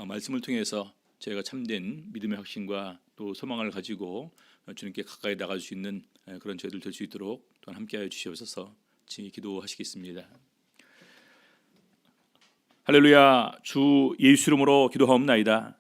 말씀을 통해서 저희가 참된 믿음의 확신과 또 소망을 가지고 주님께 가까이 나갈 수 있는 그런 저희들 될 수 있도록 또한 함께하여 주시옵소서. 기도하시겠습니다. 할렐루야. 주 예수 이름으로 기도하옵나이다.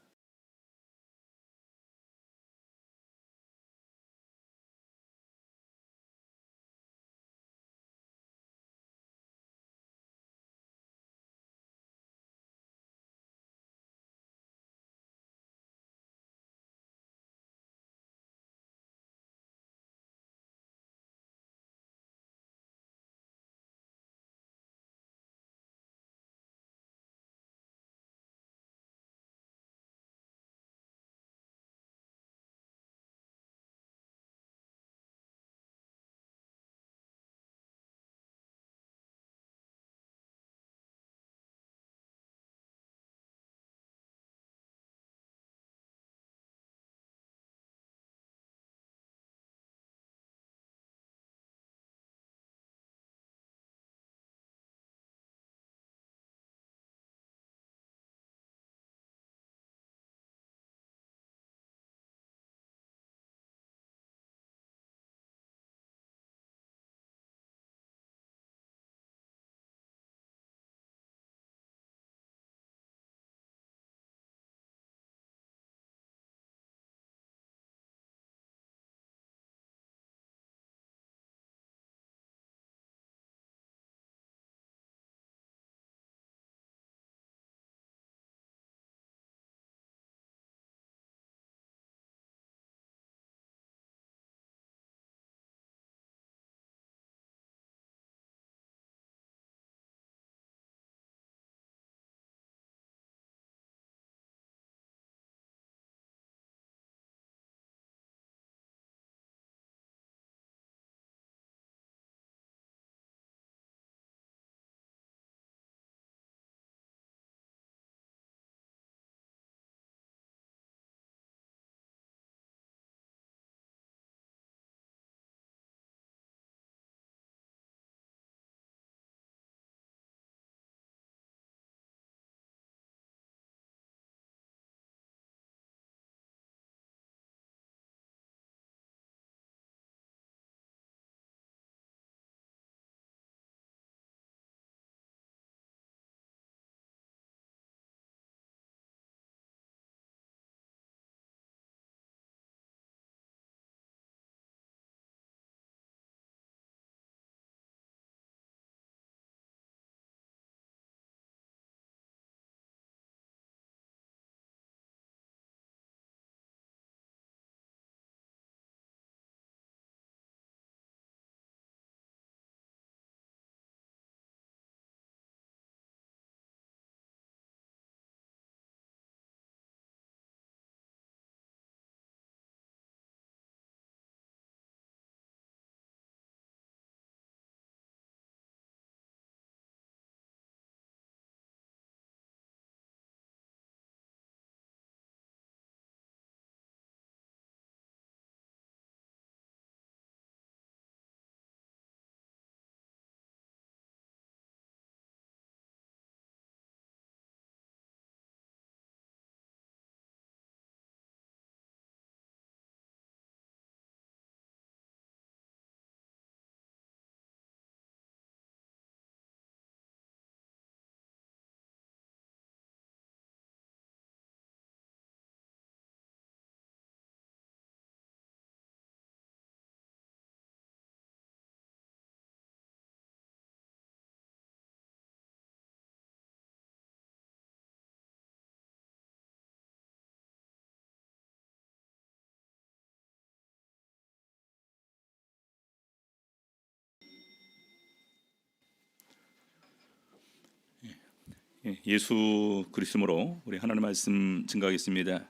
예수 그리스도로 우리 하나님 말씀 증거하겠습니다.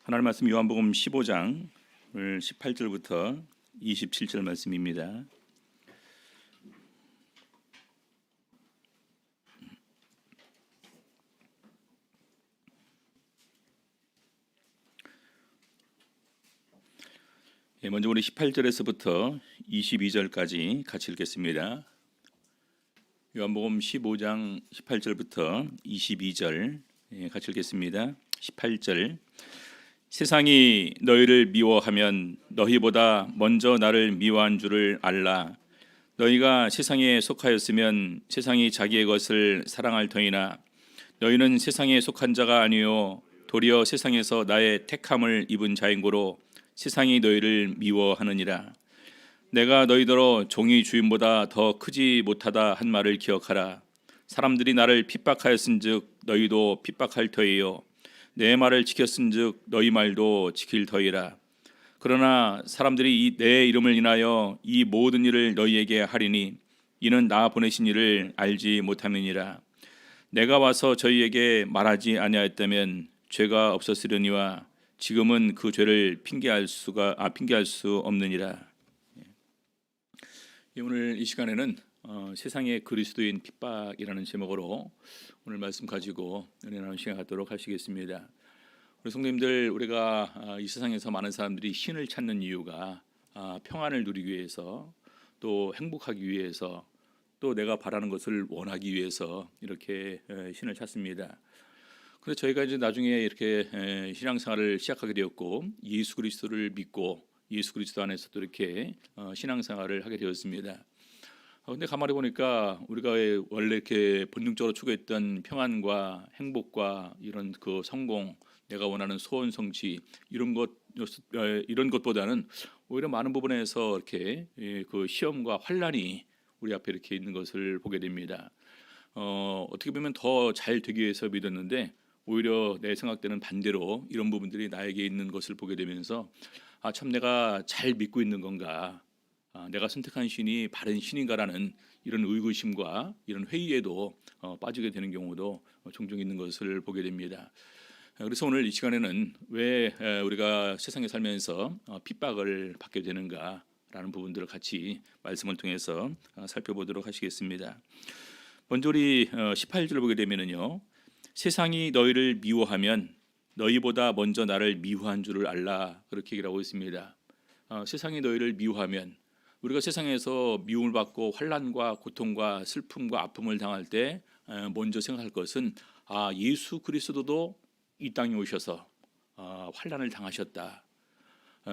하나님 말씀 요한복음 15장 18절부터 27절 말씀입니다. 먼저 우리 18절에서부터 22절까지 같이 읽겠습니다. 요한복음 15장 18절부터 22절 같이 읽겠습니다. 18절. 세상이 너희를 미워하면 너희보다 먼저 나를 미워한 줄을 알라. 너희가 세상에 속하였으면 세상이 자기의 것을 사랑할 터이나 너희는 세상에 속한 자가 아니요 도리어 세상에서 나의 택함을 입은 자인고로 세상이 너희를 미워하느니라. 내가 너희더러 종이 주인보다 더 크지 못하다 한 말을 기억하라. 사람들이 나를 핍박하였은즉 너희도 핍박할 터이요 내 말을 지켰은즉 너희 말도 지킬 터이라. 그러나 사람들이 내 이름을 인하여 이 모든 일을 너희에게 하리니 이는 나 보내신 이를 알지 못함이니라. 내가 와서 저희에게 말하지 아니하였다면 죄가 없었으려니와 지금은 그 죄를 핑계할 수 없느니라. 오늘 이 시간에는 세상의 그리스도인 핍박이라는 제목으로 오늘 말씀 가지고 은혜 나누는 시간 갖도록 하시겠습니다. 우리 성도님들, 우리가 이 세상에서 많은 사람들이 신을 찾는 이유가 평안을 누리기 위해서, 또 행복하기 위해서, 또 내가 바라는 것을 원하기 위해서 이렇게 신을 찾습니다. 그런데 저희가 이제 나중에 이렇게 신앙생활을 시작하게 되었고 예수 그리스도를 믿고 예수 그리스도 안에서 또 이렇게 신앙생활을 하게 되었습니다. 근데 가만히 보니까 우리가 원래 이렇게 본능적으로 추구했던 평안과 행복과 이런 그 성공, 내가 원하는 소원 성취 이런 것보다는 오히려 많은 부분에서 이렇게 그 시험과 환란이 우리 앞에 이렇게 있는 것을 보게 됩니다. 어떻게 보면 더 잘 되기 위해서 믿었는데 오히려 내 생각되는 반대로 이런 부분들이 나에게 있는 것을 보게 되면서 참 내가 잘 믿고 있는 건가, 내가 선택한 신이 바른 신인가라는 이런 의구심과 이런 회의에도 빠지게 되는 경우도 종종 있는 것을 보게 됩니다. 그래서 오늘 이 시간에는 왜 우리가 세상에 살면서 핍박을 받게 되는가라는 부분들을 같이 말씀을 통해서 살펴보도록 하시겠습니다. 먼저 우리 18절을 보게 되면은요, 세상이 너희를 미워하면 너희보다 먼저 나를 미워한 줄을 알라, 그렇게 얘기를 하고 있습니다. 세상이 너희를 미워하면, 우리가 세상에서 미움을 받고 환난과 고통과 슬픔과 아픔을 당할 때 먼저 생각할 것은 예수 그리스도도 이 땅에 오셔서 환난을 당하셨다.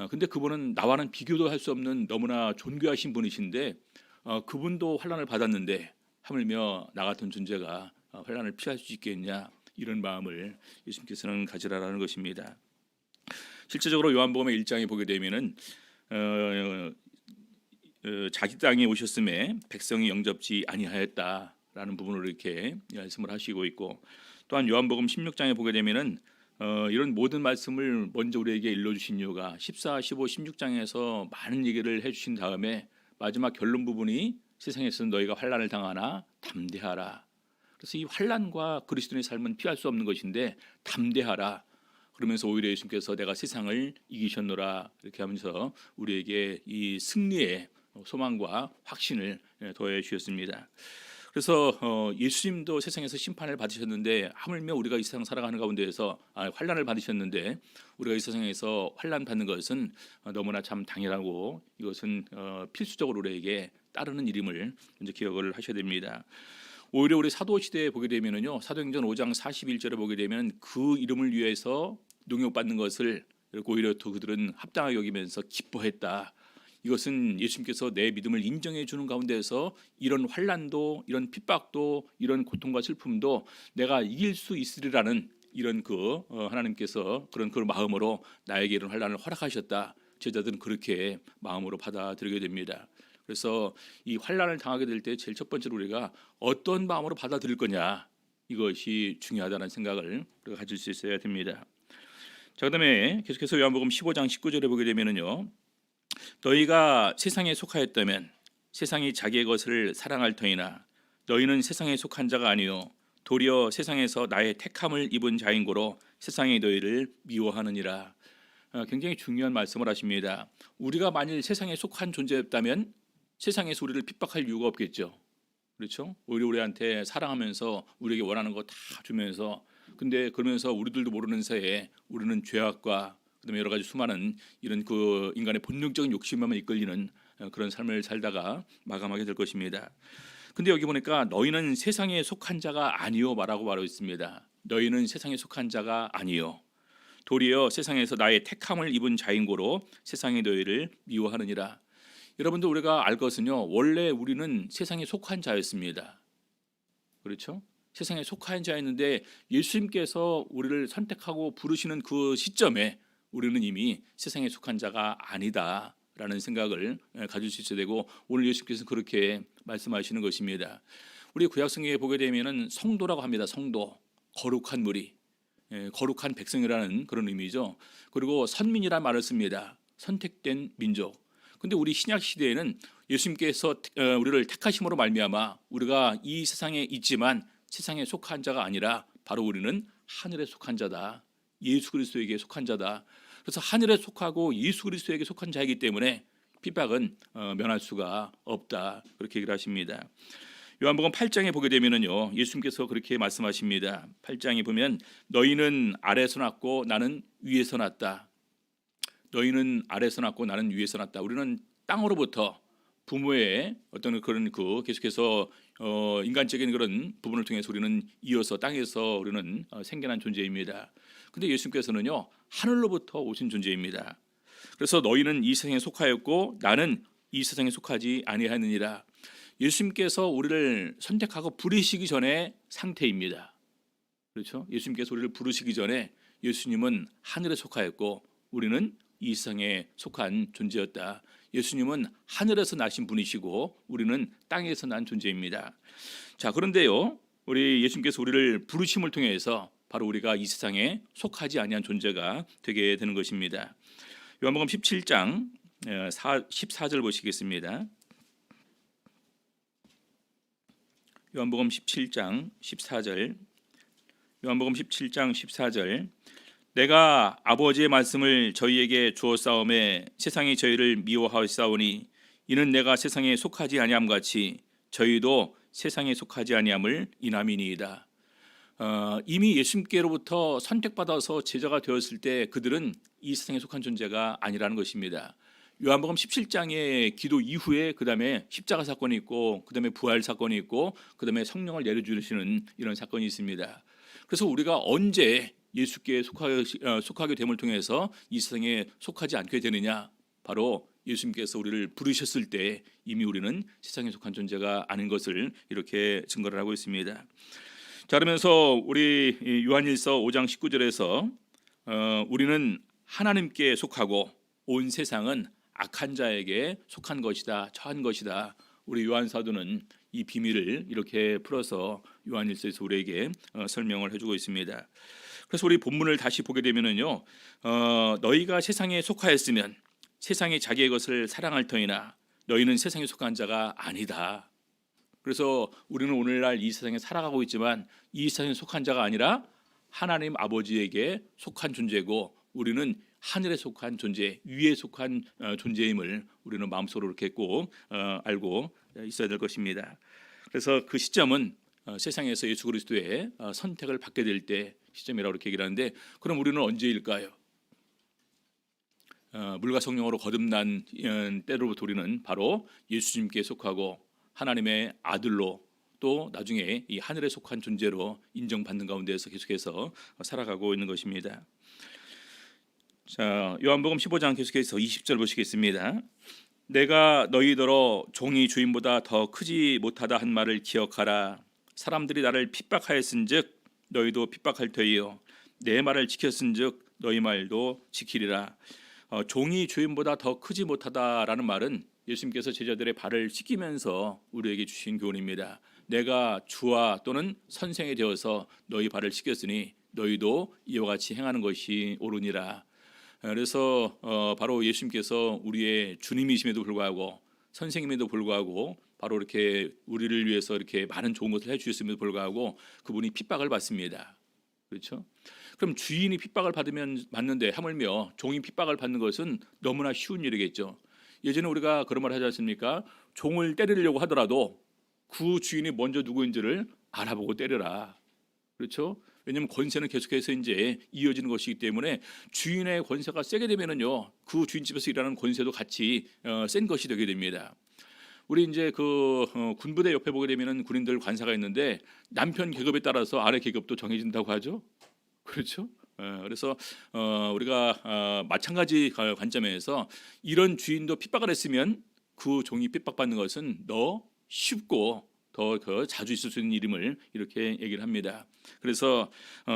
근데 그분은 나와는 비교도 할 수 없는 너무나 존귀하신 분이신데 그분도 환난을 받았는데 하물며 나 같은 존재가 환난을 피할 수 있겠냐, 이런 마음을 예수님께서는 가지라라는 것입니다. 실제적으로 요한복음의 1장에 보게 되면은 자기 땅에 오셨음에 백성이 영접지 아니하였다라는 부분으로 이렇게 말씀을 하시고 있고, 또한 요한복음 16장에 보게 되면은 이런 모든 말씀을 먼저 우리에게 일러주신 이유가 14, 15, 16장에서 많은 얘기를 해주신 다음에 마지막 결론 부분이 세상에서 너희가 환난을 당하나 담대하라. 그래서 이 환난과 그리스도인의 삶은 피할 수 없는 것인데 담대하라. 그러면서 오히려 예수님께서 내가 세상을 이기셨노라 이렇게 하면서 우리에게 이 승리의 소망과 확신을 더해 주셨습니다. 그래서 예수님도 세상에서 심판을 받으셨는데 하물며 우리가 이 세상 살아가는 가운데에서 환난을 받으셨는데 우리가 이 세상에서 환난 받는 것은 너무나 참 당연하고 이것은 필수적으로 우리에게 따르는 일임을 먼저 기억을 하셔야 됩니다. 오히려 우리 사도 시대에 보게 되면은요, 사도행전 5장 41절에 보게 되면 그 이름을 위해서 능욕받는 것을 오히려 또 그들은 합당하게 여기면서 기뻐했다. 이것은 예수님께서 내 믿음을 인정해 주는 가운데서 이런 환난도, 이런 핍박도, 이런 고통과 슬픔도 내가 이길 수 있으리라는 이런 하나님께서 그런 그 마음으로 나에게 이런 환난을 허락하셨다. 제자들은 그렇게 마음으로 받아들이게 됩니다. 그래서 이 환난을 당하게 될 때 제일 첫 번째로 우리가 어떤 마음으로 받아들일 거냐, 이것이 중요하다는 생각을 우리가 가질 수 있어야 됩니다. 자, 그다음에 계속해서 요한복음 15장 19절에 보게 되면은요, 너희가 세상에 속하였다면 세상이 자기의 것을 사랑할 터이나 너희는 세상에 속한 자가 아니요 도리어 세상에서 나의 택함을 입은 자인고로 세상이 너희를 미워하느니라. 굉장히 중요한 말씀을 하십니다. 우리가 만일 세상에 속한 존재였다면 세상에서 우리를 핍박할 이유가 없겠죠. 그렇죠? 오히려 우리한테 사랑하면서 우리에게 원하는 거 다 주면서, 근데 그러면서 우리들도 모르는 사이에 우리는 죄악과 그다음에 여러 가지 수많은 이런 그 인간의 본능적인 욕심만 이끌리는 그런 삶을 살다가 마감하게 될 것입니다. 근데 여기 보니까 너희는 세상에 속한 자가 아니요 말하고 있습니다. 너희는 세상에 속한 자가 아니요 도리어 세상에서 나의 택함을 입은 자인고로 세상이 너희를 미워하느니라. 여러분들 우리가 알 것은요, 원래 우리는 세상에 속한 자였습니다. 그렇죠? 세상에 속한 자였는데 예수님께서 우리를 선택하고 부르시는 그 시점에 우리는 이미 세상에 속한 자가 아니다라는 생각을 가질 수 있어야 되고, 오늘 예수님께서 그렇게 말씀하시는 것입니다. 우리 구약성경에 보게 되면은 성도라고 합니다. 성도, 거룩한 무리, 거룩한 백성이라는 그런 의미죠. 그리고 선민이라는 말을 씁니다. 선택된 민족. 근데 우리 신약 시대에는 예수님께서 우리를 택하심으로 말미암아 우리가 이 세상에 있지만 세상에 속한 자가 아니라 바로 우리는 하늘에 속한 자다. 예수 그리스도에게 속한 자다. 그래서 하늘에 속하고 예수 그리스도에게 속한 자이기 때문에 핍박은 면할 수가 없다. 그렇게 얘기를 하십니다. 요한복음 8장에 보게 되면은요, 예수님께서 그렇게 말씀하십니다. 8장에 보면 너희는 아래에서 났고 나는 위에서 났다. 너희는 아래에서 났고 나는 위에서 났다. 우리는 땅으로부터 부모의 어떤 그런 계속해서 인간적인 그런 부분을 통해서 우리는 이어서 땅에서 우리는 생겨난 존재입니다. 근데 예수님께서는요, 하늘로부터 오신 존재입니다. 그래서 너희는 이 세상에 속하였고 나는 이 세상에 속하지 아니하느니라. 예수님께서 우리를 선택하고 부르시기 전에 상태입니다. 그렇죠? 예수님께서 우리를 부르시기 전에 예수님은 하늘에 속하였고 우리는 이 세상에 속한 존재였다. 예수님은 하늘에서 나신 분이시고 우리는 땅에서 난 존재입니다. 자, 그런데요, 우리 예수님께서 우리를 부르심을 통해서 바로 우리가 이 세상에 속하지 아니한 존재가 되게 되는 것입니다. 요한복음 17장 14절 보시겠습니다. 요한복음 17장 14절. 요한복음 17장 14절. 내가 아버지의 말씀을 저희에게 주었사오매 세상이 저희를 미워하였사오니 이는 내가 세상에 속하지 아니함 같이 저희도 세상에 속하지 아니함을 인함이니이다. 이미 예수님께로부터 선택받아서 제자가 되었을 때 그들은 이 세상에 속한 존재가 아니라는 것입니다. 요한복음 17장의 기도 이후에 그 다음에 십자가 사건이 있고 그 다음에 부활 사건이 있고 그 다음에 성령을 내려주시는 이런 사건이 있습니다. 그래서 우리가 언제 예수께 속하게 됨을 통해서 이 세상에 속하지 않게 되느냐, 바로 예수님께서 우리를 부르셨을 때 이미 우리는 세상에 속한 존재가 아닌 것을 이렇게 증거를 하고 있습니다. 자, 그러면서 우리 요한일서 5장 19절에서 우리는 하나님께 속하고 온 세상은 악한 자에게 속한 것이다, 처한 것이다. 우리 요한 사도는 이 비밀을 이렇게 풀어서 요한일서에서 우리에게 설명을 해주고 있습니다. 그래서 우리 본문을 다시 보게 되면은요, 너희가 세상에 속하였으면 세상이 자기의 것을 사랑할 터이나 너희는 세상에 속한 자가 아니다. 그래서 우리는 오늘날 이 세상에 살아가고 있지만 이 세상에 속한 자가 아니라 하나님 아버지에게 속한 존재고 우리는 하늘에 속한 존재, 위에 속한 존재임을 우리는 마음속으로 이렇게 꼭 알고 있어야 될 것입니다. 그래서 그 시점은 세상에서 예수 그리스도의 선택을 받게 될 때 시점이라고 이렇게 얘기를 하는데, 그럼 우리는 언제일까요? 물과 성령으로 거듭난 때로부터 우리는 바로 예수님께 속하고 하나님의 아들로 또 나중에 이 하늘에 속한 존재로 인정받는 가운데에서 계속해서 살아가고 있는 것입니다. 자, 요한복음 15장 계속해서 20절 보시겠습니다. 내가 너희더러 종이 주인보다 더 크지 못하다 한 말을 기억하라. 사람들이 나를 핍박하였은즉 너희도 핍박할 터이요 내 말을 지켰은즉 너희 말도 지키리라. 종이 주인보다 더 크지 못하다라는 말은 예수님께서 제자들의 발을 씻기면서 우리에게 주신 교훈입니다. 내가 주와 또는 선생이 되어서 너희 발을 씻겼으니 너희도 이와 같이 행하는 것이 옳으니라. 그래서 바로 예수님께서 우리의 주님이심에도 불구하고 선생님에도 불구하고 바로 이렇게 우리를 위해서 이렇게 많은 좋은 것을 해주셨음에도 불구하고 그분이 핍박을 받습니다. 그렇죠? 그럼 주인이 핍박을 받는데 하물며 종이 핍박을 받는 것은 너무나 쉬운 일이겠죠. 예전에 우리가 그런 말 하지 않습니까? 종을 때리려고 하더라도 그 주인이 먼저 누구인지를 알아보고 때려라. 그렇죠? 왜냐하면 권세는 계속해서 이제 이어지는 것이기 때문에 주인의 권세가 세게 되면은요, 그 주인집에서 일하는 권세도 같이 센 것이 되게 됩니다. 우리 이제 군부대 옆에 보게 되면은 군인들 관사가 있는데 남편 계급에 따라서 아내 계급도 정해진다고 하죠. 그렇죠? 그래서 우리가 마찬가지 관점에서 이런 주인도 핍박을 했으면 그 종이 핍박받는 것은 더 쉽고 더 자주 있을 수 있는 일임을 이렇게 얘기를 합니다. 그래서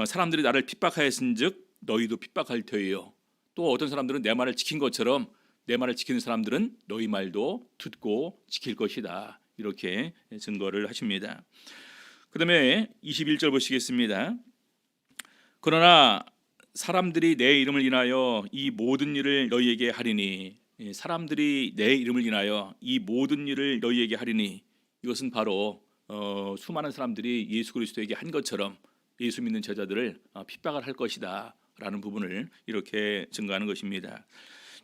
사람들이 나를 핍박하였은즉 너희도 핍박할 터이요. 또 어떤 사람들은 내 말을 지킨 것처럼 내 말을 지키는 사람들은 너희 말도 듣고 지킬 것이다. 이렇게 증거를 하십니다. 그다음에 21절 보시겠습니다. 그러나 사람들이 내 이름을 인하여 이 모든 일을 너희에게 하리니, 사람들이 내 이름을 인하여 이 모든 일을 너희에게 하리니, 이것은 바로 수많은 사람들이 예수 그리스도에게 한 것처럼 예수 믿는 제자들을 핍박을 할 것이다 라는 부분을 이렇게 증거하는 것입니다.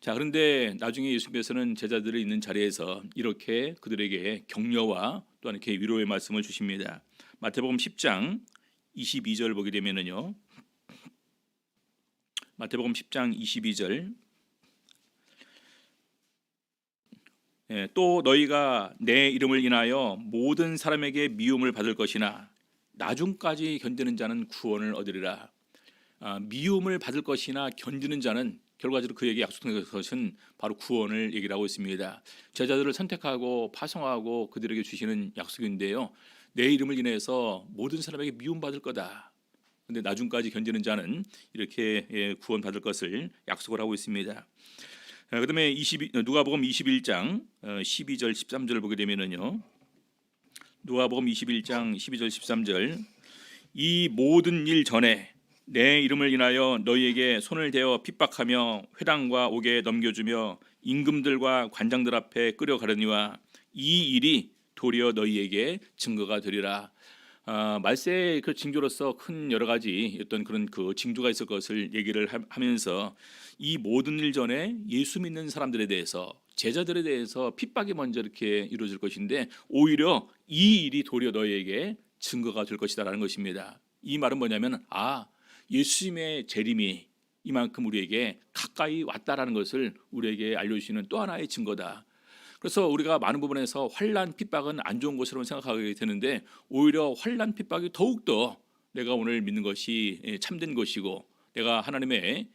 자, 그런데 나중에 예수님께서는 제자들이 있는 자리에서 이렇게 그들에게 격려와 또한 이렇게 위로의 말씀을 주십니다. 마태복음 10장 22절 보게 되면은요, 마태복음 10장 22절, 또 너희가 내 이름을 인하여 모든 사람에게 미움을 받을 것이나 나중까지 견디는 자는 구원을 얻으리라. 미움을 받을 것이나 견디는 자는 결과적으로 그에게 약속된 것은 바로 구원을 얘기를 하고 있습니다. 제자들을 선택하고 파송하고 그들에게 주시는 약속인데요, 내 이름을 인해서 모든 사람에게 미움받을 거다. 근데 나중까지 견디는 자는 이렇게 구원받을 것을 약속을 하고 있습니다. 그다음에 누가복음 21장 12절 13절을 보게 되면은요, 누가복음 21장 12절 13절, 이 모든 일 전에 내 이름을 인하여 너희에게 손을 대어 핍박하며 회당과 옥에 넘겨주며 임금들과 관장들 앞에 끌어가려니와 이 일이 도리어 너희에게 증거가 되리라. 말세의 그 징조로서 큰 여러 가지 어떤 그런 그 징조가 있을 것을 얘기를 하면서 이 모든 일 전에 예수 믿는 사람들에 대해서, 제자들에 대해서 핍박이 먼저 이렇게 이루어질 것인데 오히려 이 일이 도리어 너희에게 증거가 될 것이다라는 것입니다. 이 말은 뭐냐면 예수님의 재림이 이만큼 우리에게 가까이 왔다라는 것을 우리에게 알려주시는 또 하나의 증거다. 그래서 우리가 많은 부분에서 환난 핍박은 안 좋은 것으로 생각하게 되는데 오히려 환난 핍박이 더욱더 내가 오늘 믿는 것이 참된 것이고 내가 하나님의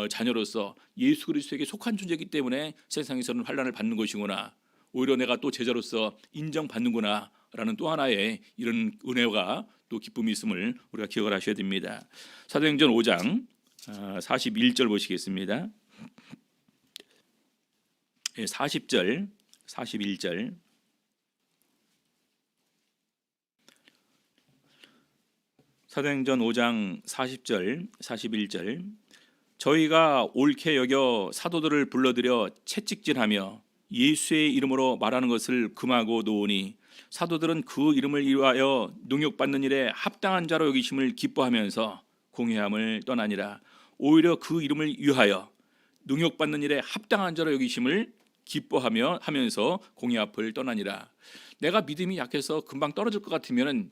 자녀로서 예수 그리스도에게 속한 존재이기 때문에 세상에서는 환난을 받는 것이구나, 오히려 내가 또 제자로서 인정받는구나 라는 또 하나의 이런 은혜가 또 기쁨이 있음을 우리가 기억을 하셔야 됩니다. 사도행전 5장 41절 보시겠습니다. 40절 41절, 사도행전 5장 40절 41절, 저희가 옳게 여겨 사도들을 불러들여 채찍질하며 예수의 이름으로 말하는 것을 금하고 놓으니 사도들은 그 이름을 위하여 능욕받는 일에 합당한 자로 여기심을 기뻐하면서 공회함을 떠나니라. 오히려 그 이름을 위하여 능욕받는 일에 합당한 자로 여기심을 기뻐하며 하면서 공의 앞을 떠나니라. 내가 믿음이 약해서 금방 떨어질 것 같으면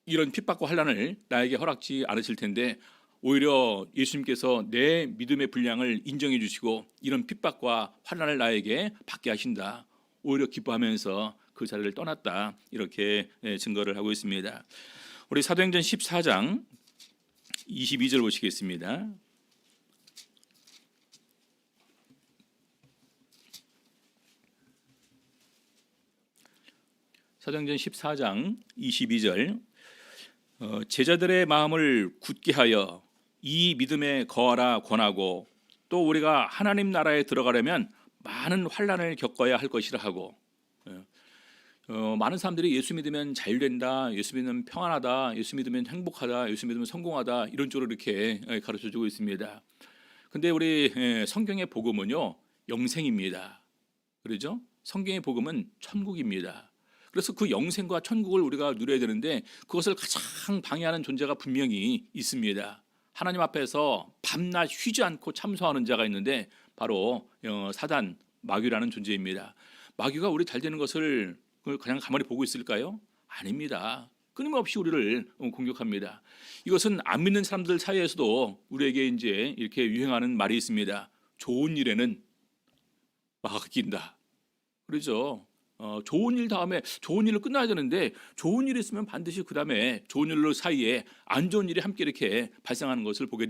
이런 핍박과 환난을 나에게 허락지 않으실 텐데 오히려 예수님께서 내 믿음의 분량을 인정해 주시고 이런 핍박과 환난을 나에게 받게 하신다. 오히려 기뻐하면서 그 자리를 떠났다. 이렇게 증거를 하고 있습니다. 우리 사도행전 14장 22절 보시겠습니다. 사도행전 14장 22절, 제자들의 마음을 굳게 하여 이 믿음에 거하라 권하고 또 우리가 하나님 나라에 들어가려면 많은 환난을 겪어야 할 것이라 하고, 많은 사람들이 예수 믿으면 자유된다, 예수 믿으면 평안하다, 예수 믿으면 행복하다, 예수 믿으면 성공하다 이런 쪽으로 이렇게 가르쳐주고 있습니다. 근데 우리 성경의 복음은요 영생입니다. 그렇죠? 성경의 복음은 천국입니다. 그래서 그 영생과 천국을 우리가 누려야 되는데 그것을 가장 방해하는 존재가 분명히 있습니다. 하나님 앞에서 밤낮 쉬지 않고 참소하는 자가 있는데 바로 사단, 마귀라는 존재입니다. 마귀가 우리 잘 되는 것을 그냥 가만히 보고 있을까요? 아닙니다. 끊임없이 우리를 공격합니다. 이것은 안 믿는 사람들 사이에서도 우리에게 이제 이렇게 유행하는 말이 있습니다. 좋은 일에는 막힌다. 그렇죠? 좋은 일 다음에 좋은 일로 끝나야 되는데 좋은 일이 있으면 반드시 그 다음에 좋은 일로 사이에 안 좋은 일이 함께 이렇게 발생하는 것을 보게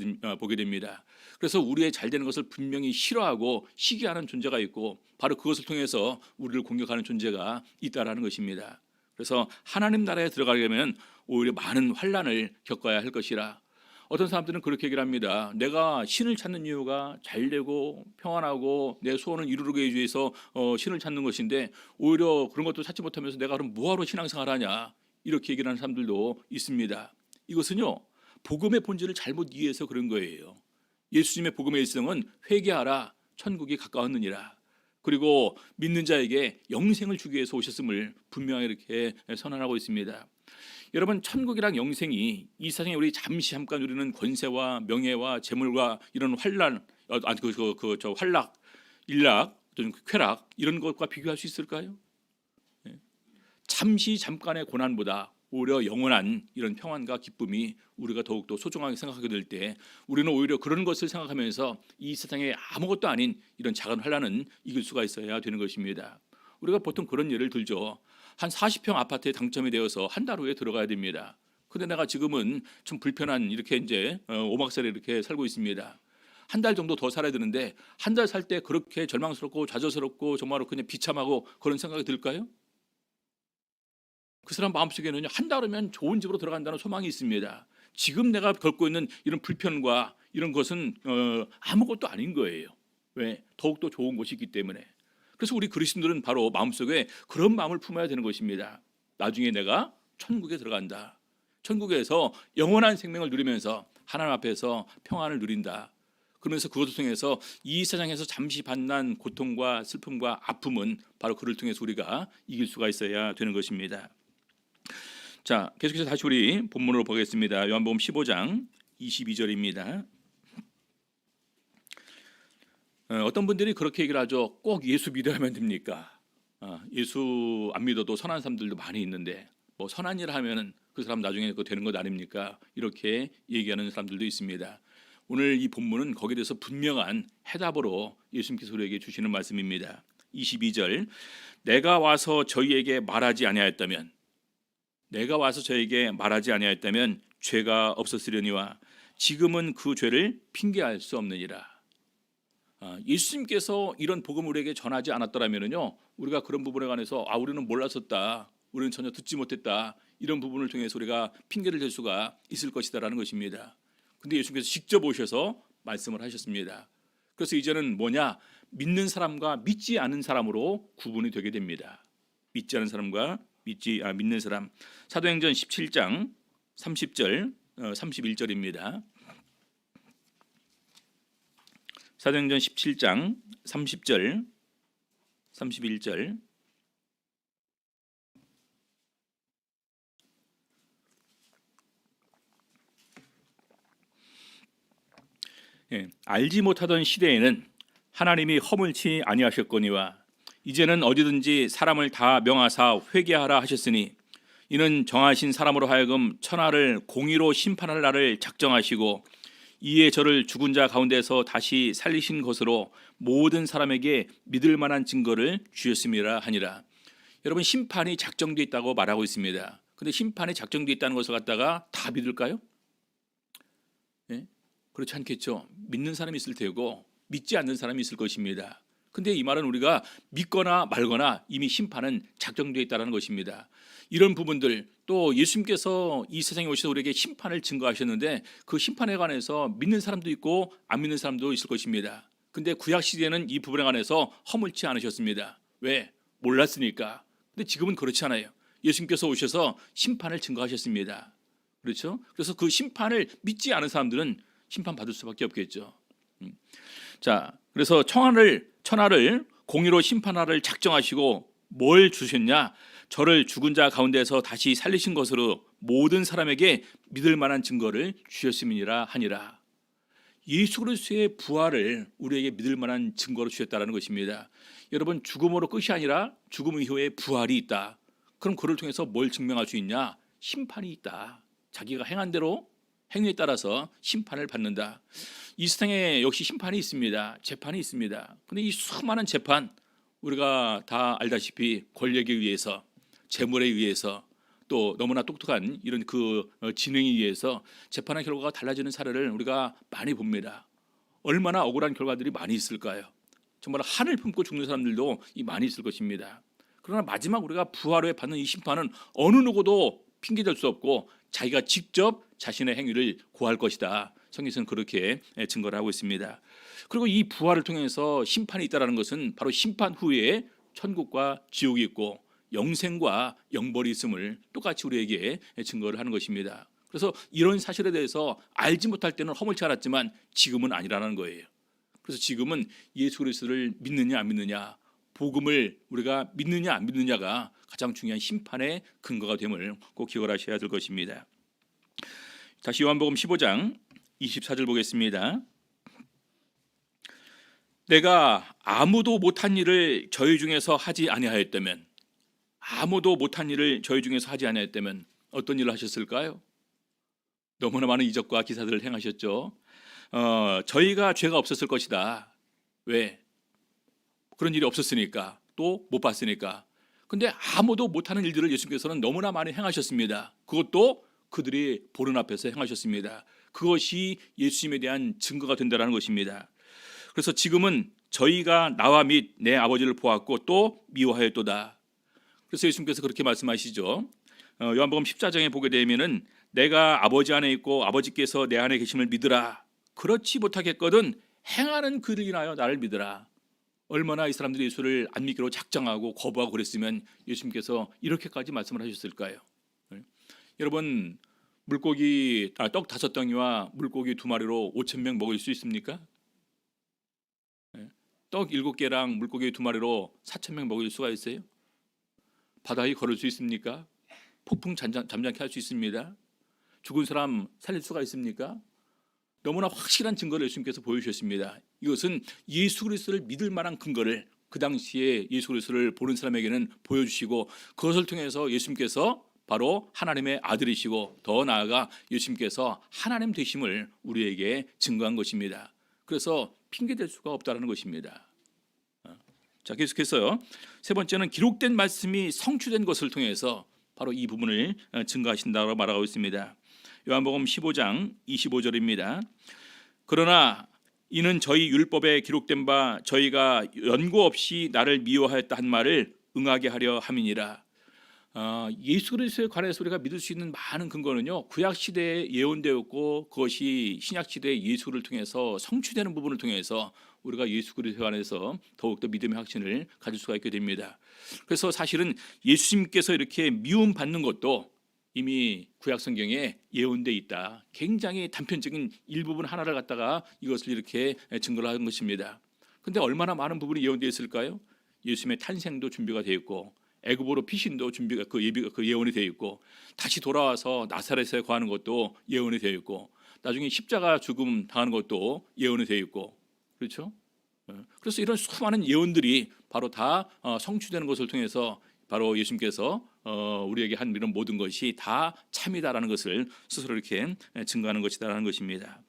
됩니다. 그래서 우리의 잘 되는 것을 분명히 싫어하고 시기하는 존재가 있고 바로 그것을 통해서 우리를 공격하는 존재가 있다라는 것입니다. 그래서 하나님 나라에 들어가려면 오히려 많은 환난을 겪어야 할 것이라. 어떤 사람들은 그렇게 얘기를 합니다. 내가 신을 찾는 이유가 잘되고 평안하고 내 소원을 이루기 위해서 신을 찾는 것인데 오히려 그런 것도 찾지 못하면서 내가 그럼 뭐하러 신앙생활을 하냐, 이렇게 얘기를 하는 사람들도 있습니다. 이것은요, 복음의 본질을 잘못 이해해서 그런 거예요. 예수님의 복음의 일성은 회개하라, 천국이 가까웠느니라. 그리고 믿는 자에게 영생을 주기 위해서 오셨음을 분명히 이렇게 선언하고 있습니다. 여러분, 천국이랑 영생이 이 세상에 우리 잠시 잠깐 누리는 권세와 명예와 재물과 이런 환란, 환락, 일락, 쾌락, 이런 것과 비교할 수 있을까요? 잠시 잠깐의 고난보다 오히려 영원한 이런 평안과 기쁨이 우리가 더욱더 소중하게 생각하게 될 때 우리는 오히려 그런 것을 생각하면서 이 세상에 아무것도 아닌 이런 작은 환난은 이길 수가 있어야 되는 것입니다. 우리가 보통 그런 예를 들죠. 한 40평 아파트에 당첨이 되어서 한 달 후에 들어가야 됩니다. 근데 내가 지금은 좀 불편한 이렇게 이제 오막살에 이렇게 살고 있습니다. 한 달 정도 더 살아야 되는데 한 달 살 때 그렇게 절망스럽고 좌절스럽고 정말로 그냥 비참하고 그런 생각이 들까요? 그 사람 마음속에는요, 한 달 후면 좋은 집으로 들어간다는 소망이 있습니다. 지금 내가 겪고 있는 이런 불편과 이런 것은 아무것도 아닌 거예요. 왜? 더욱더 좋은 곳이 있기 때문에. 그래서 우리 그리스도인들은 바로 마음속에 그런 마음을 품어야 되는 것입니다. 나중에 내가 천국에 들어간다. 천국에서 영원한 생명을 누리면서 하나님 앞에서 평안을 누린다. 그러면서 그것을 통해서 이 세상에서 잠시 받는 고통과 슬픔과 아픔은 바로 그를 통해서 우리가 이길 수가 있어야 되는 것입니다. 자, 계속해서 다시 우리 본문으로 보겠습니다. 요한복음 15장 22절입니다. 어떤 분들이 그렇게 얘기를 하죠. 꼭 예수 믿어야만 됩니까? 예수 안 믿어도 선한 사람들도 많이 있는데 뭐 선한 일 하면은 그 사람 나중에 그거 되는 것 아닙니까? 이렇게 얘기하는 사람들도 있습니다. 오늘 이 본문은 거기에 대해서 분명한 해답으로 예수님께서 우리에게 주시는 말씀입니다. 22절, 내가 와서 저희에게 말하지 아니하였다면 죄가 없었으려니와 지금은 그 죄를 핑계할 수 없느니라. 예수님께서 이런 복음을 우리에게 전하지 않았더라면요, 우리가 그런 부분에 관해서 우리는 몰랐었다, 우리는 전혀 듣지 못했다, 이런 부분을 통해서 우리가 핑계를 댈 수가 있을 것이다라는 것입니다. 근데 예수님께서 직접 오셔서 말씀을 하셨습니다. 그래서 이제는 뭐냐, 믿는 사람과 믿지 않은 사람으로 구분이 되게 됩니다. 믿지 않은 사람과 믿는 사람. 사도행전 17장 30절 31절입니다. 사도행전 17장 30절 31절. 알지 못하던 시대에는 하나님이 허물치 아니하셨거니와 이제는 어디든지 사람을 다 명하사 회개하라 하셨으니 이는 정하신 사람으로 하여금 천하를 공의로 심판할 날을 작정하시고 이에 저를 죽은 자 가운데서 다시 살리신 것으로 모든 사람에게 믿을 만한 증거를 주셨음이라 하니라. 여러분, 심판이 작정되어 있다고 말하고 있습니다. 근데 심판이 작정되어 있다는 것을 갖다가 다 믿을까요? 그렇지 않겠죠. 믿는 사람이 있을 테고 믿지 않는 사람이 있을 것입니다. 근데 이 말은 우리가 믿거나 말거나 이미 심판은 작정되어 있다는 것입니다. 이런 부분들, 또 예수님께서 이 세상에 오셔서 우리에게 심판을 증거하셨는데 그 심판에 관해서 믿는 사람도 있고 안 믿는 사람도 있을 것입니다. 근데 구약 시대에는 이 부분에 관해서 허물지 않으셨습니다. 왜? 몰랐으니까. 근데 지금은 그렇지 않아요. 예수님께서 오셔서 심판을 증거하셨습니다. 그렇죠? 그래서 그 심판을 믿지 않은 사람들은 심판받을 수밖에 없겠죠. 자, 그래서 천하를 공의로 심판하를 작정하시고 뭘 주셨냐? 저를 죽은 자 가운데서 다시 살리신 것으로 모든 사람에게 믿을 만한 증거를 주셨음이니라 하니라. 예수 그리스도의 부활을 우리에게 믿을 만한 증거로 주셨다는 것입니다. 여러분, 죽음으로 끝이 아니라 죽음 이후에 부활이 있다. 그럼 그를 통해서 뭘 증명할 수 있냐? 심판이 있다. 자기가 행한 대로 행위에 따라서 심판을 받는다. 이 세상에 역시 심판이 있습니다. 재판이 있습니다. 근데 이 수많은 재판, 우리가 다 알다시피 권력에 의해서, 재물에 의해서, 또 너무나 똑똑한 이런 지능에 의해서 재판의 결과가 달라지는 사례를 우리가 많이 봅니다. 얼마나 억울한 결과들이 많이 있을까요? 정말 한을 품고 죽는 사람들도 많이 있을 것입니다. 그러나 마지막 우리가 부활 후에 받는 이 심판은 어느 누구도 핑계댈 수 없고 자기가 직접 자신의 행위를 고할 것이다. 성경에서는 그렇게 증거를 하고 있습니다. 그리고 이 부활을 통해서 심판이 있다는 것은 바로 심판 후에 천국과 지옥이 있고 영생과 영벌이 있음을 똑같이 우리에게 증거를 하는 것입니다. 그래서 이런 사실에 대해서 알지 못할 때는 허물지 않았지만 지금은 아니라는 거예요. 그래서 지금은 예수 그리스도를 믿느냐 안 믿느냐, 복음을 우리가 믿느냐 안 믿느냐가 가장 중요한 심판의 근거가 됨을 꼭 기억을 하셔야 될 것입니다. 다시 요한복음 15장 24절 보겠습니다. 내가 아무도 못한 일을 저희 중에서 하지 아니하였다면, 아무도 못한 일을 저희 중에서 하지 아니하였다면 어떤 일을 하셨을까요? 너무나 많은 이적과 기사들을 행하셨죠. 저희가 죄가 없었을 것이다. 왜? 그런 일이 없었으니까, 또 못 봤으니까. 근데 아무도 못하는 일들을 예수님께서는 너무나 많이 행하셨습니다. 그것도 그들이 보는 앞에서 행하셨습니다. 그것이 예수님에 대한 증거가 된다는 것입니다. 그래서 지금은 저희가 나와 및 내 아버지를 보았고 또 미워하였도다. 그래서 예수님께서 그렇게 말씀하시죠. 요한복음 14장에 보게 되면은 내가 아버지 안에 있고 아버지께서 내 안에 계심을 믿으라. 그렇지 못하겠거든 행하는 그를 인하여 나를 믿으라. 얼마나 이 사람들이 예수를 안 믿기로 작정하고 거부하고 그랬으면 예수님께서 이렇게까지 말씀을 하셨을까요? 여러분, 떡 5덩이와 물고기 2마리로 5,000명 먹일 수 있습니까? 떡 7개랑 물고기 2마리로 4,000명 먹일 수가 있어요? 바다에 걸을 수 있습니까? 폭풍 잠잠케 할 수 있습니다. 죽은 사람 살릴 수가 있습니까? 너무나 확실한 증거를 예수님께서 보여주셨습니다. 이것은 예수 그리스도를 믿을 만한 근거를 그 당시에 예수 그리스도를 보는 사람에게는 보여주시고, 그것을 통해서 예수님께서 바로 하나님의 아들이시고 더 나아가 예수님께서 하나님 되심을 우리에게 증거한 것입니다. 그래서 핑계댈 수가 없다는 것입니다. 자, 계속해서 세 번째는 기록된 말씀이 성취된 것을 통해서 바로 이 부분을 증거하신다고 말하고 있습니다. 요한복음 15장 25절입니다. 그러나 이는 저희 율법에 기록된 바 저희가 연고 없이 나를 미워하였다 한 말을 응하게 하려 함이니라. 예수 그리스도에 관해서 우리가 믿을 수 있는 많은 근거는요, 구약 시대에 예언되었고 그것이 신약 시대의 예수를 통해서 성취되는 부분을 통해서 우리가 예수 그리스도에 관해서 더욱더 믿음의 확신을 가질 수가 있게 됩니다. 그래서 사실은 예수님께서 이렇게 미움 받는 것도 이미 구약 성경에 예언돼 있다. 굉장히 단편적인 일부분 하나를 갖다가 이것을 이렇게 증거를 하는 것입니다. 그런데 얼마나 많은 부분이 예언되어 있을까요? 예수님의 탄생도 준비가 되어 있고, 애굽으로 피신도 준비가 예언이 되어 있고, 다시 돌아와서 나사렛에 거하는 것도 예언이 되어 있고, 나중에 십자가 죽음 당하는 것도 예언이 되어 있고, 그렇죠? 그래서 이런 수많은 예언들이 바로 다 성취되는 것을 통해서 바로 예수님께서 우리에게 한 이런 모든 것이 다 참이다라는 것을 스스로 이렇게 증거하는 것이다라는 것입니다.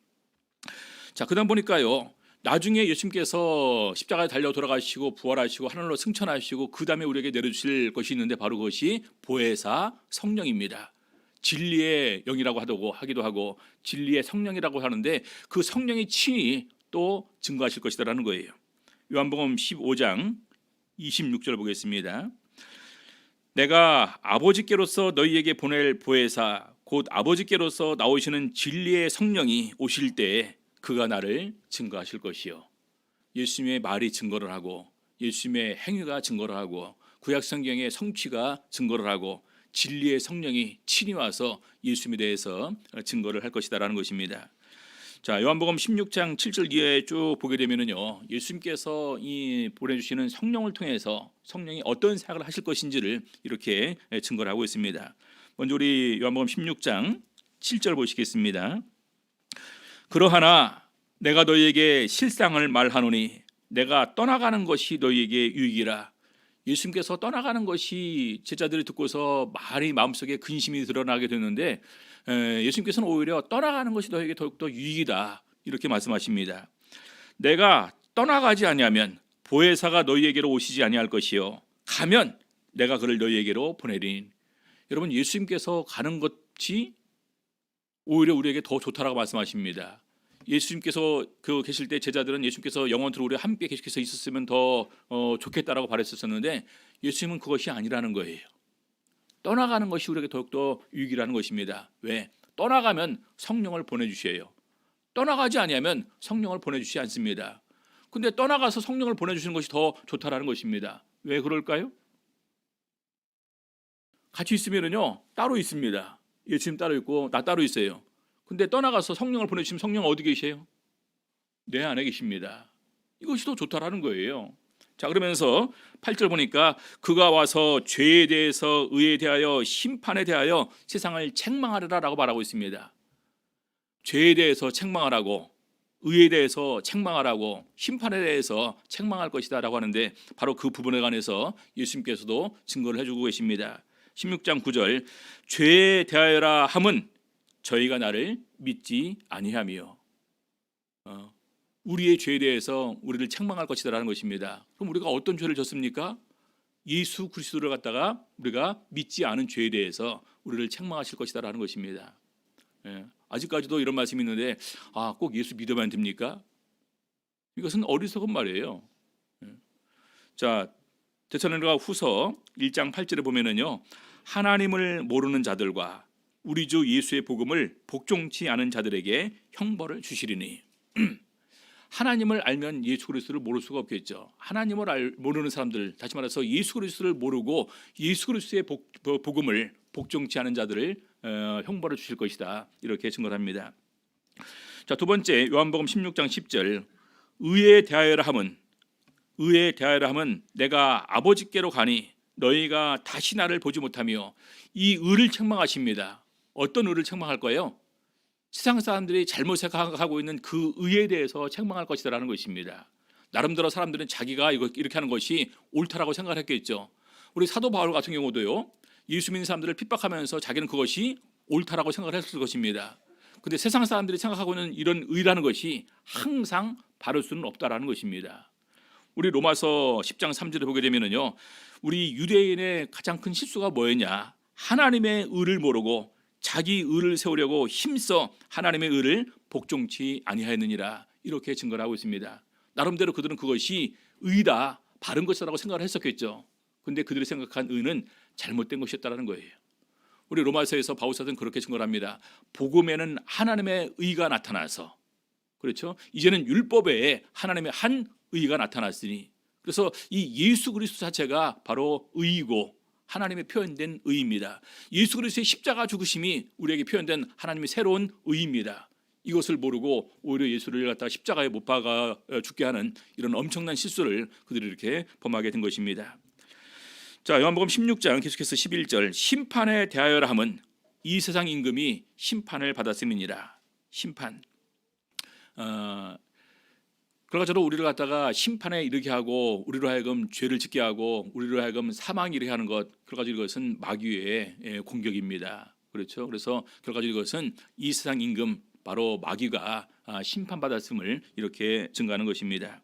자, 그다음 보니까요, 나중에 예수님께서 십자가에 달려 돌아가시고 부활하시고 하늘로 승천하시고 그 다음에 우리에게 내려주실 것이 있는데 바로 그것이 보혜사 성령입니다. 진리의 영이라고 하기도 하고 진리의 성령이라고 하는데 그 성령이 친히 또 증거하실 것이다라는 거예요. 요한복음 15장 26절 보겠습니다. 내가 아버지께로서 너희에게 보낼 보혜사 곧 아버지께로서 나오시는 진리의 성령이 오실 때에 그가 나를 증거하실 것이요. 예수님의 말이 증거를 하고 예수님의 행위가 증거를 하고 구약 성경의 성취가 증거를 하고 진리의 성령이 친히 와서 예수님에 대해서 증거를 할 것이다라는 것입니다. 자, 요한복음 16장 7절 이하에 쭉 보게 되면은요, 예수님께서 이 보내주시는 성령을 통해서 성령이 어떤 사역을 하실 것인지를 이렇게 증거를 하고 있습니다. 먼저 우리 요한복음 16장 7절 보시겠습니다. 그러하나 내가 너희에게 실상을 말하노니 내가 떠나가는 것이 너희에게 유익이라. 예수님께서 떠나가는 것이 제자들이 듣고서 말이 마음속에 근심이 드러나게 됐는데 예수님께서는 오히려 떠나가는 것이 너희에게 더욱더 유익이다 이렇게 말씀하십니다. 내가 떠나가지 아니하면 보혜사가 너희에게로 오시지 아니할 것이요 가면 내가 그를 너희에게로 보내리니. 여러분, 예수님께서 가는 것이 오히려 우리에게 더 좋다라고 말씀하십니다. 예수님께서 계실 때 제자들은 예수님께서 영원토록 우리와 함께 계속해서 있었으면 더 좋겠다라고 바랬었는데 예수님은 그것이 아니라는 거예요. 떠나가는 것이 우리에게 더욱더 유익이라는 것입니다. 왜? 떠나가면 성령을 보내주셔요. 떠나가지 아니하면 성령을 보내주시지 않습니다. 근데 떠나가서 성령을 보내주시는 것이 더 좋다라는 것입니다. 왜 그럴까요? 같이 있으면요 따로 있습니다. 예수님 따로 있고 나 따로 있어요. 근데 떠나가서 성령을 보내주시면 성령 어디 계세요? 내 안에 계십니다. 이것이 더 좋다라는 거예요. 자, 그러면서 8절 보니까 그가 와서 죄에 대해서 의에 대하여 심판에 대하여 세상을 책망하리라라고 말하고 있습니다. 죄에 대해서 책망하라고, 의에 대해서 책망하라고, 심판에 대해서 책망할 것이다 라고 하는데 바로 그 부분에 관해서 예수님께서도 증거를 해주고 계십니다. 16장 9절 죄에 대하여라 함은 저희가 나를 믿지 아니하며. 우리의 죄에 대해서 우리를 책망할 것이다라는 것입니다. 그럼 우리가 어떤 죄를 졌습니까? 예수 그리스도를 갖다가 우리가 믿지 않은 죄에 대해서 우리를 책망하실 것이다라는 것입니다. 아직까지도 이런 말씀이 있는데 꼭 예수 믿어만 됩니까? 이것은 어리석은 말이에요. 자, 데살로니가 후서 1장 8절에 보면은요 하나님을 모르는 자들과 우리 주 예수의 복음을 복종치 않은 자들에게 형벌을 주시리니. 하나님을 알면 예수 그리스도를 모를 수가 없겠죠. 하나님을 모르는 사람들, 다시 말해서 예수 그리스도를 모르고 예수 그리스도의 복음을 복종치 않은 자들을 형벌을 주실 것이다, 이렇게 증거합니다. 자, 두 번째 요한복음 16장 10절 의에 대하여라 함은 내가 아버지께로 가니 너희가 다시 나를 보지 못하며. 이 의를 책망하십니다. 어떤 의를 책망할 거예요? 세상 사람들이 잘못 생각하고 있는 그 의에 대해서 책망할 것이라는 것입니다. 나름대로 사람들은 자기가 이렇게 하는 것이 옳다라고 생각을 했겠죠. 우리 사도 바울 같은 경우도요 예수 믿는 사람들을 핍박하면서 자기는 그것이 옳다라고 생각을 했을 것입니다. 근데 세상 사람들이 생각하고 있는 이런 의라는 것이 항상 바를 수는 없다라는 것입니다. 우리 로마서 10장 3절에 보게 되면은요 우리 유대인의 가장 큰 실수가 뭐였냐? 하나님의 의를 모르고 자기 의를 세우려고 힘써 하나님의 의를 복종치 아니하였느니라, 이렇게 증거를 하고 있습니다. 나름대로 그들은 그것이 의다, 바른 것이라고 생각을 했었겠죠. 근데 그들이 생각한 의는 잘못된 것이었다는 거예요. 우리 로마서에서 바울사도는 그렇게 증거를 합니다. 복음에는 하나님의 의가 나타나서, 그렇죠? 이제는 율법에 하나님의 한 의가 나타났으니, 그래서 이 예수 그리스도 자체가 바로 의이고 하나님의 표현된 의입니다. 예수 그리스도의 십자가 죽으심이 우리에게 표현된 하나님의 새로운 의입니다. 이것을 모르고 오히려 예수를 갖다 십자가에 못 박아 죽게 하는 이런 엄청난 실수를 그들이 이렇게 범하게 된 것입니다. 자, 요한복음 16장 계속해서 11절 심판에 대하여라 함은 이 세상 임금이 심판을 받았음이니라. 심판. 그러가지고 우리를 갖다가 심판에 이르게 하고 우리로 하여금 죄를 짓게 하고 우리로 하여금 사망에 이르게 하는 것, 결과적으로 이것은 마귀의 공격입니다. 그렇죠? 그래서 결과적으로 이것은 이 세상 임금 바로 마귀가 심판받았음을 이렇게 증거하는 것입니다.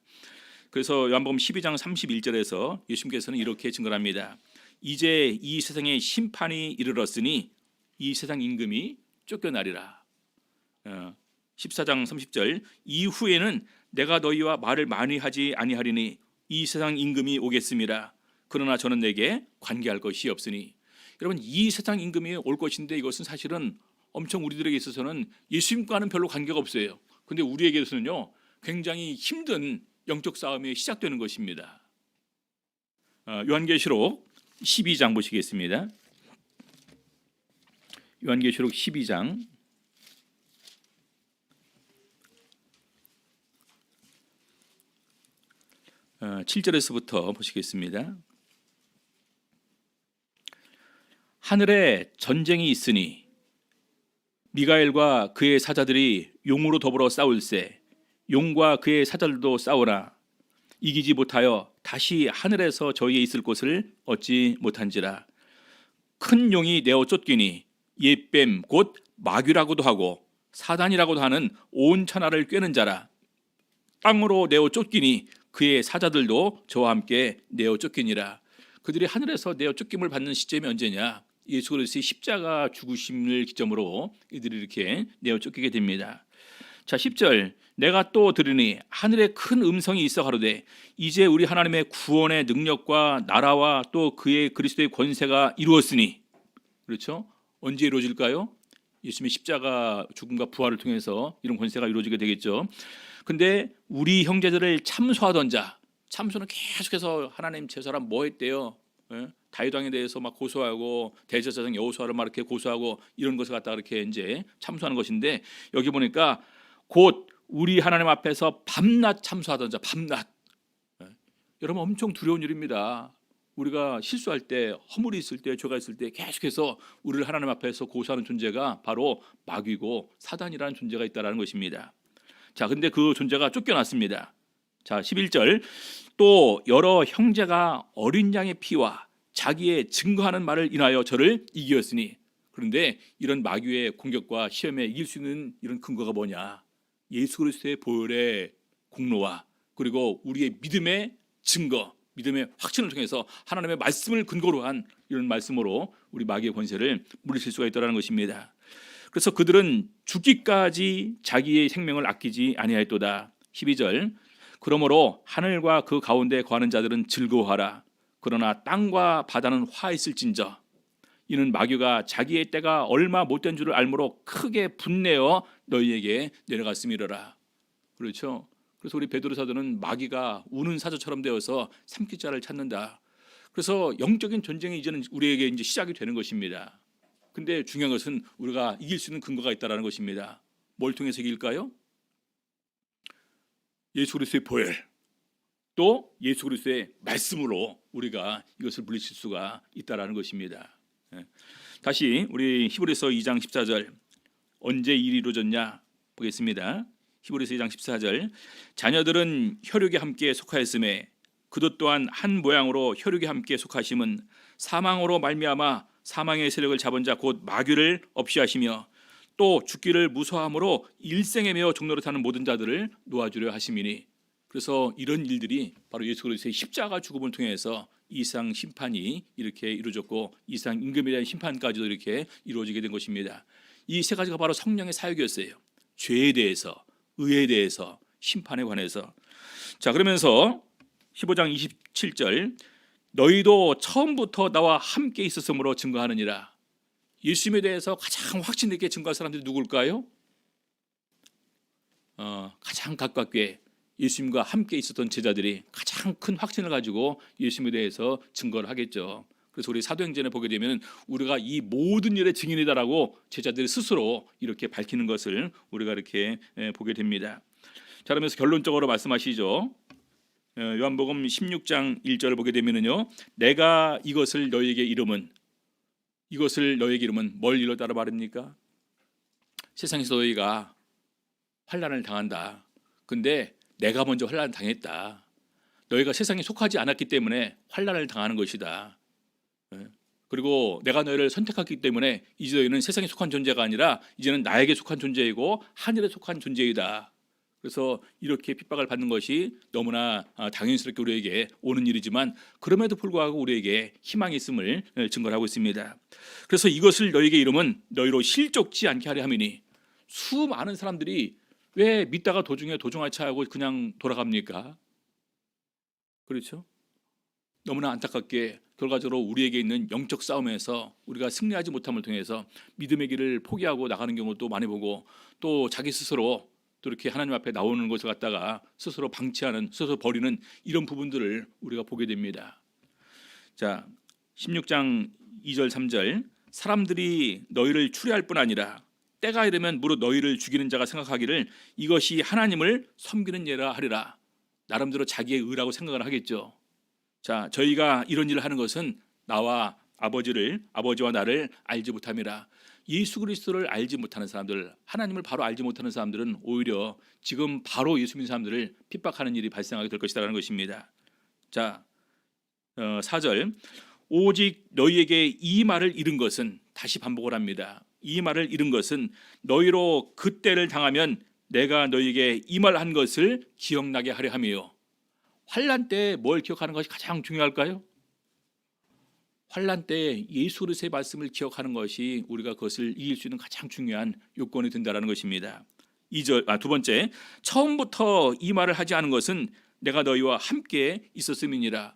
그래서 요한복음 12장 31절에서 예수님께서는 이렇게 증거합니다. 이제 이 세상에 심판이 이르렀으니 이 세상 임금이 쫓겨나리라. 14장 30절 이후에는 내가 너희와 말을 많이 하지 아니하리니 이 세상 임금이 오겠음이라. 그러나 저는 내게 관계할 것이 없으니. 여러분, 이 세상 임금이 올 것인데 이것은 사실은 엄청 우리들에게 있어서는 예수님과는 별로 관계가 없어요. 근데 우리에게서는요 굉장히 힘든 영적 싸움이 시작되는 것입니다. 요한계시록 12장 보시겠습니다. 요한계시록 12장 7절에서부터 보시겠습니다. 하늘에 전쟁이 있으니 미가엘과 그의 사자들이 용으로 더불어 싸울세. 용과 그의 사자들도 싸우나 이기지 못하여 다시 하늘에서 저희에 있을 곳을 얻지 못한지라. 큰 용이 내어 쫓기니 옛뱀 곧 마귀라고도 하고 사단이라고도 하는 온 천하를 꿰는 자라. 땅으로 내어 쫓기니 그의 사자들도 저와 함께 내어 쫓기니라. 그들이 하늘에서 내어 쫓김을 받는 시점이 언제냐? 예수 그리스도의 십자가 죽으심을 기점으로 이들이 이렇게 내어 쫓기게 됩니다. 자, 10절, 내가 또 들으니 하늘에 큰 음성이 있어 가로되 이제 우리 하나님의 구원의 능력과 나라와 또 그의 그리스도의 권세가 이루었으니. 그렇죠? 언제 이루어질까요? 예수님의 십자가 죽음과 부활을 통해서 이런 권세가 이루어지게 되겠죠. 근데 우리 형제들을 참소하던 자, 참소는 계속해서 하나님 제 사람 뭐 했대요? 예? 다윗 왕에 대해서 막 고소하고 대제사장 여호수아를 막 이렇게 고소하고 이런 것을 갖다가 이렇게 이제 참소하는 것인데, 여기 보니까 곧 우리 하나님 앞에서 밤낮 참소하던 자, 밤낮. 예? 여러분 엄청 두려운 일입니다. 우리가 실수할 때, 허물이 있을 때, 죄가 있을 때 계속해서 우리를 하나님 앞에서 고소하는 존재가 바로 마귀고 사단이라는 존재가 있다는 것입니다. 자, 근데 그 존재가 쫓겨났습니다. 자, 11절, 또 여러 형제가 어린 양의 피와 자기의 증거하는 말을 인하여 저를 이기었으니. 그런데 이런 마귀의 공격과 시험에 이길 수 있는 이런 근거가 뭐냐? 예수 그리스도의 보혈의 공로와 그리고 우리의 믿음의 증거, 믿음의 확신을 통해서 하나님의 말씀을 근거로 한 이런 말씀으로 우리 마귀의 권세를 물리칠 수가 있다는 것입니다. 그래서 그들은 죽기까지 자기의 생명을 아끼지 아니하였도다. 12절, 그러므로 하늘과 그 가운데 거하는 자들은 즐거워하라. 그러나 땅과 바다는 화있을진저. 이는 마귀가 자기의 때가 얼마 못된 줄을 알므로 크게 분내어 너희에게 내려갔음이로라. 그렇죠? 그래서 우리 베드로 사도는 마귀가 우는 사자처럼 되어서 삼킬 자를 찾는다. 그래서 영적인 전쟁이 이제는 우리에게 이제 시작이 되는 것입니다. 근데 중요한 것은 우리가 이길 수 있는 근거가 있다는 것입니다. 뭘 통해서 이길까요? 예수 그리스도의 보혈, 또 예수 그리스도의 말씀으로 우리가 이것을 물리칠 수가 있다는 것입니다. 다시 우리 히브리서 2장 14절, 언제 일이 이루어졌냐 보겠습니다. 히브리서 2장 14절, 자녀들은 혈육에 함께 속하였음에 그도 또한 한 모양으로 혈육에 함께 속하심은 사망으로 말미암아 사망의 세력을 잡은 자 곧 마귀를 없이 하시며 또 죽기를 무서함으로 일생에 매어 종로를 타는 모든 자들을 놓아주려 하심이니. 그래서 이런 일들이 바로 예수 그리스도의 십자가 죽음을 통해서 이상 심판이 이렇게 이루어졌고 이상 임금에 대한 심판까지도 이렇게 이루어지게 된 것입니다. 이 세 가지가 바로 성령의 사역이었어요. 죄에 대해서, 의에 대해서, 심판에 관해서. 자, 그러면서 15장 27절, 너희도 처음부터 나와 함께 있었으므로 증거하느니라. 예수님에 대해서 가장 확신 있게 증거할 사람들이 누굴까요? 가장 가깝게 예수님과 함께 있었던 제자들이 가장 큰 확신을 가지고 예수님에 대해서 증거를 하겠죠. 그래서 우리 사도행전에 보게 되면 우리가 이 모든 일의 증인이다라고 제자들이 스스로 이렇게 밝히는 것을 우리가 이렇게 보게 됩니다. 자, 그러면서 결론적으로 말씀하시죠. 요한복음 16장 1절을 보게 되면요, 내가 이것을 너희에게 이름은 뭘 이뤘다고 말입니까? 세상에서 너희가 환난을 당한다. 근데 내가 먼저 환난을 당했다. 너희가 세상에 속하지 않았기 때문에 환난을 당하는 것이다. 그리고 내가 너희를 선택했기 때문에 이제 너희는 세상에 속한 존재가 아니라 이제는 나에게 속한 존재이고 하늘에 속한 존재이다. 그래서 이렇게 핍박을 받는 것이 너무나 당연스럽게 우리에게 오는 일이지만 그럼에도 불구하고 우리에게 희망이 있음을 증거하고 있습니다. 그래서 이것을 너희에게 이름은 너희로 실족지 않게 하려 함이니. 수많은 사람들이 왜 믿다가 도중에 도중하차하고 그냥 돌아갑니까? 그렇죠? 너무나 안타깝게 결과적으로 우리에게 있는 영적 싸움에서 우리가 승리하지 못함을 통해서 믿음의 길을 포기하고 나가는 경우도 많이 보고, 또 자기 스스로 또 이렇게 하나님 앞에 나오는 것을 갖다가 스스로 방치하는, 스스로 버리는 이런 부분들을 우리가 보게 됩니다. 자, 16장 2절 3절, 사람들이 너희를 추리할 뿐 아니라 때가 이르면 무릇 너희를 죽이는 자가 생각하기를 이것이 하나님을 섬기는 예라 하리라. 나름대로 자기의 의라고 생각을 하겠죠. 자, 저희가 이런 일을 하는 것은 나와 아버지와 나를 알지 못함이라. 예수 그리스도를 알지 못하는 사람들, 하나님을 바로 알지 못하는 사람들은 오히려 지금 바로 예수 믿는 사람들을 핍박하는 일이 발생하게 될 것이라는 것입니다. 자, 4절, 오직 너희에게 이 말을 이른 것은, 다시 반복을 합니다. 이 말을 이른 것은 너희로 그때를 당하면 내가 너희에게 이 말 한 것을 기억나게 하려 함이요. 환난 때 뭘 기억하는 것이 가장 중요할까요? 환난 때 예수 그리스도의 말씀을 기억하는 것이 우리가 그것을 이길 수 있는 가장 중요한 요건이 된다라는 것입니다. 두 번째, 처음부터 이 말을 하지 않은 것은 내가 너희와 함께 있었음이니라.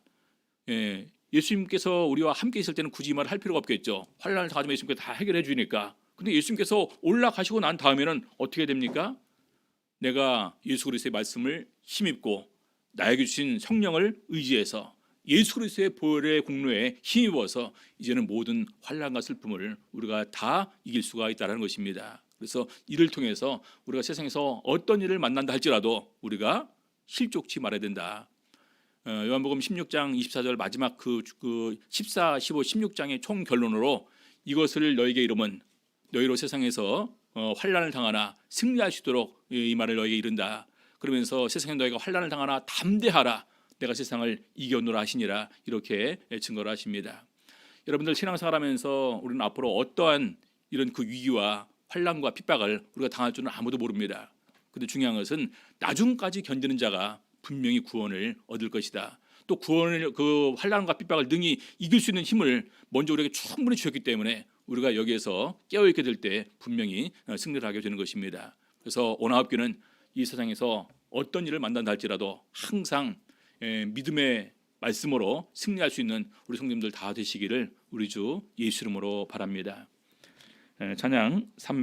예수님께서 우리와 함께 있을 때는 굳이 이 말을 할 필요가 없겠죠. 환난을 당하지만 예수님께서 다 해결해 주니까. 근데 예수님께서 올라가시고 난 다음에는 어떻게 됩니까? 내가 예수 그리스도의 말씀을 힘입고 나에게 주신 성령을 의지해서 예수 그리스도의 보혈의 공로에 힘입어서 이제는 모든 환난과 슬픔을 우리가 다 이길 수가 있다는 것입니다. 그래서 이를 통해서 우리가 세상에서 어떤 일을 만난다 할지라도 우리가 실족치 말아야 된다. 요한복음 16장 24절 마지막 그 14, 15, 16장의 총 결론으로 이것을 너에게 이름은 너희로 세상에서 환난을 당하나 승리할 수 있도록 이 말을 너에게 이른다. 그러면서 세상에 너희가 환난을 당하나 담대하라. 내가 세상을 이겨노라 하시니라. 이렇게 증거를 하십니다. 여러분들 신앙생활하면서 우리는 앞으로 어떠한 이런 그 위기와 환난과 핍박을 우리가 당할 줄은 아무도 모릅니다. 그런데 중요한 것은 나중까지 견디는 자가 분명히 구원을 얻을 것이다. 또 구원을 그 환난과 핍박을 능히 이길 수 있는 힘을 먼저 우리에게 충분히 주셨기 때문에 우리가 여기에서 깨어있게 될 때 분명히 승리를 하게 되는 것입니다. 그래서 오나합교는 이 세상에서 어떤 일을 만난다 할지라도 항상 믿음의 말씀으로 승리할 수 있는 우리 성도님들 다 되시기를 우리 주 예수 이름으로 바랍니다. 찬양 3